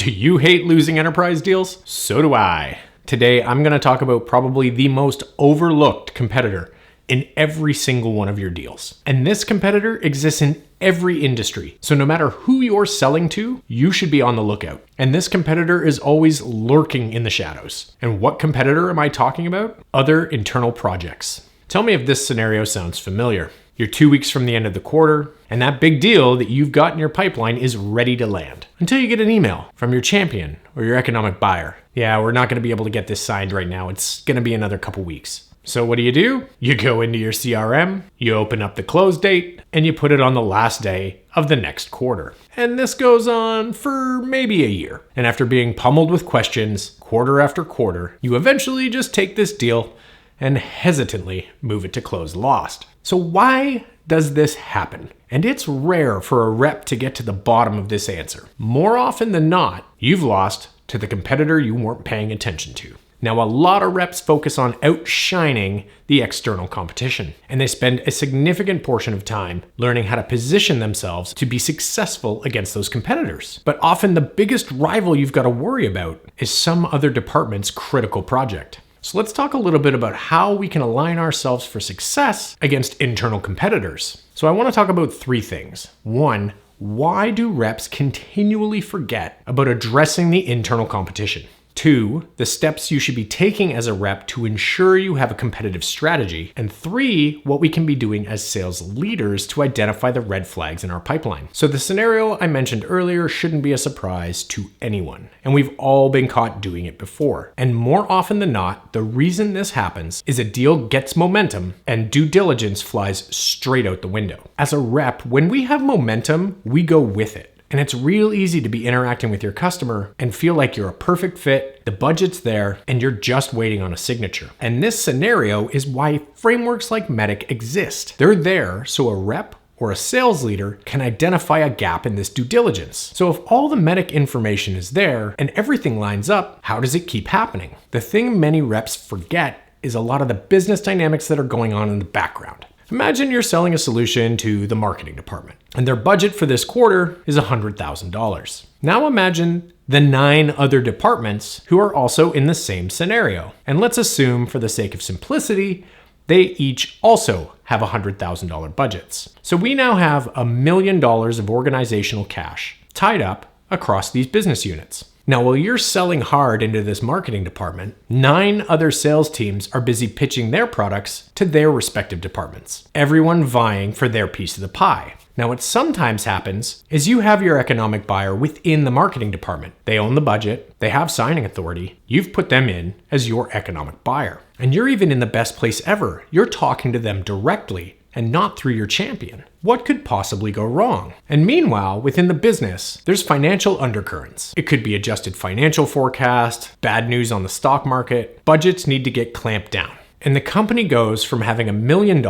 Do you hate losing enterprise deals? So do I. Today, I'm going to talk about probably the most overlooked competitor in every single one of your deals. And this competitor exists in every industry. So no matter who you're selling to, you should be on the lookout. And this competitor is always lurking in the shadows. And what competitor am I talking about? Other internal projects. Tell me if this scenario sounds familiar. You're 2 weeks from the end of the quarter, and that big deal that you've got in your pipeline is ready to land. Until you get an email from your champion or your economic buyer. Yeah, we're not going to be able to get this signed right now. It's going to be another couple weeks. So what do? You go into your CRM, you open up the close date, and you put it on the last day of the next quarter. And this goes on for maybe a year. And after being pummeled with questions quarter after quarter, you eventually just take this deal and hesitantly move it to close lost. So why does this happen? And it's rare for a rep to get to the bottom of this answer. More often than not, you've lost to the competitor you weren't paying attention to. Now, a lot of reps focus on outshining the external competition, and they spend a significant portion of time learning how to position themselves to be successful against those competitors. But often the biggest rival you've got to worry about is some other department's critical project. So let's talk a little bit about how we can align ourselves for success against internal competitors. So I want to talk about three things. One, why do reps continually forget about addressing the internal competition? Two, the steps you should be taking as a rep to ensure you have a competitive strategy. And three, what we can be doing as sales leaders to identify the red flags in our pipeline. So the scenario I mentioned earlier shouldn't be a surprise to anyone. And we've all been caught doing it before. And more often than not, the reason this happens is a deal gets momentum and due diligence flies straight out the window. As a rep, when we have momentum, we go with it. And it's real easy to be interacting with your customer and feel like you're a perfect fit, the budget's there, and you're just waiting on a signature. And this scenario is why frameworks like MEDDIC exist. They're there so a rep or a sales leader can identify a gap in this due diligence. So if all the MEDDIC information is there and everything lines up, how does it keep happening? The thing many reps forget is a lot of the business dynamics that are going on in the background. Imagine you're selling a solution to the marketing department, and their budget for this quarter is $100,000. Now imagine the 9 other departments who are also in the same scenario. And let's assume, for the sake of simplicity, they each also have $100,000 budgets. So we now have $1 million of organizational cash tied up across these business units. Now, while you're selling hard into this marketing department, 9 other sales teams are busy pitching their products to their respective departments, everyone vying for their piece of the pie. Now, what sometimes happens is you have your economic buyer within the marketing department. They own the budget, they have signing authority, you've put them in as your economic buyer. And you're even in the best place ever. You're talking to them directly and not through your champion. What could possibly go wrong? And meanwhile, within the business, there's financial undercurrents. It could be adjusted financial forecast, bad news on the stock market, budgets need to get clamped down. And the company goes from having $1 million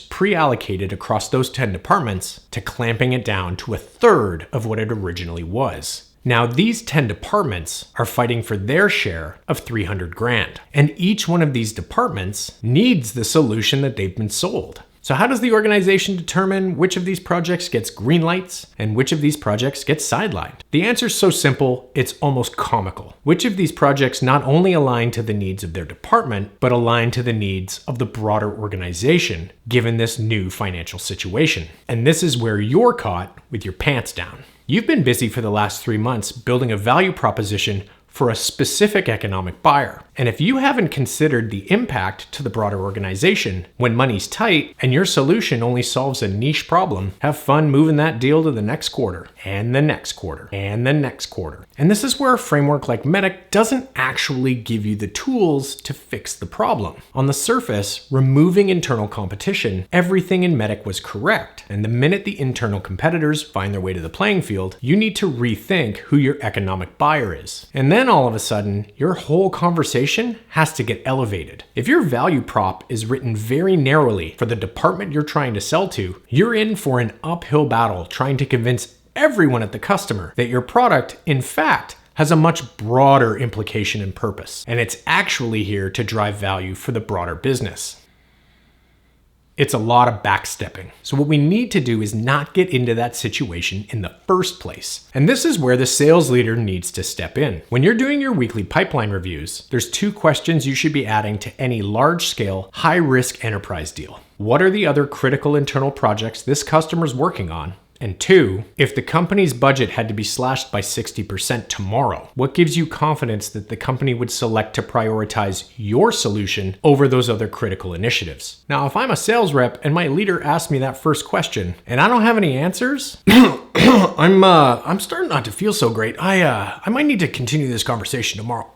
pre-allocated across those 10 departments to clamping it down to 1/3 of what it originally was. Now, these 10 departments are fighting for their share of $300,000. And each one of these departments needs the solution that they've been sold. So how does the organization determine which of these projects gets green lights and which of these projects gets sidelined? The answer is so simple, it's almost comical. Which of these projects not only align to the needs of their department, but align to the needs of the broader organization, given this new financial situation? And this is where you're caught with your pants down. You've been busy for the last 3 months building a value proposition for a specific economic buyer. And if you haven't considered the impact to the broader organization when money's tight and your solution only solves a niche problem, have fun moving that deal to the next quarter and the next quarter and the next quarter. And this is where a framework like MEDDIC doesn't actually give you the tools to fix the problem. On the surface, removing internal competition, everything in MEDDIC was correct. And the minute the internal competitors find their way to the playing field, you need to rethink who your economic buyer is. And then all of a sudden, your whole conversation has to get elevated. If your value prop is written very narrowly for the department you're trying to sell to, you're in for an uphill battle trying to convince everyone at the customer that your product, in fact, has a much broader implication and purpose, and it's actually here to drive value for the broader business. It's a lot of backstepping. So what we need to do is not get into that situation in the first place. And this is where the sales leader needs to step in. When you're doing your weekly pipeline reviews, there's 2 questions you should be adding to any large-scale, high-risk enterprise deal. What are the other critical internal projects this customer's working on? And 2, if the company's budget had to be slashed by 60% tomorrow, what gives you confidence that the company would select to prioritize your solution over those other critical initiatives? Now, if I'm a sales rep and my leader asks me that first question and I don't have any answers, I'm starting not to feel so great. I might need to continue this conversation tomorrow.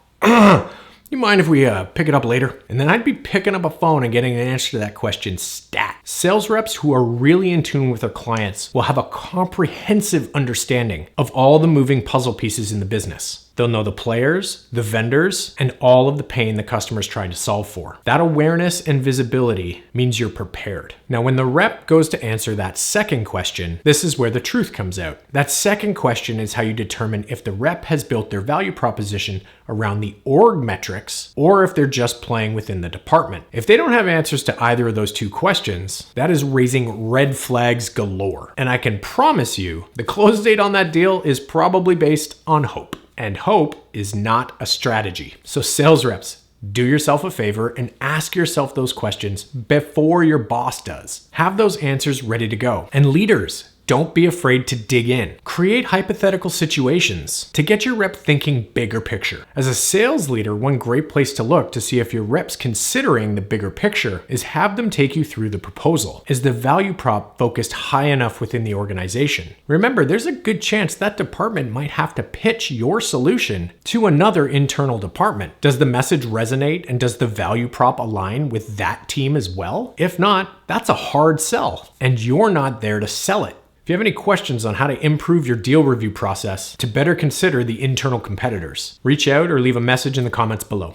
You mind if we pick it up later? And then I'd be picking up a phone and getting an answer to that question stat. Sales reps who are really in tune with their clients will have a comprehensive understanding of all the moving puzzle pieces in the business. They'll know the players, the vendors, and all of the pain the customer's trying to solve for. That awareness and visibility means you're prepared. Now, when the rep goes to answer that second question, this is where the truth comes out. That second question is how you determine if the rep has built their value proposition around the org metrics or if they're just playing within the department. If they don't have answers to either of those 2 questions, that is raising red flags galore. And I can promise you, the close date on that deal is probably based on hope. And hope is not a strategy. So sales reps, do yourself a favor and ask yourself those questions before your boss does. Have those answers ready to go. And leaders, don't be afraid to dig in. Create hypothetical situations to get your rep thinking bigger picture. As a sales leader, one great place to look to see if your rep's considering the bigger picture is have them take you through the proposal. Is the value prop focused high enough within the organization? Remember, there's a good chance that department might have to pitch your solution to another internal department. Does the message resonate and does the value prop align with that team as well? If not, that's a hard sell and you're not there to sell it. If you have any questions on how to improve your deal review process to better consider the internal competitors, reach out or leave a message in the comments below.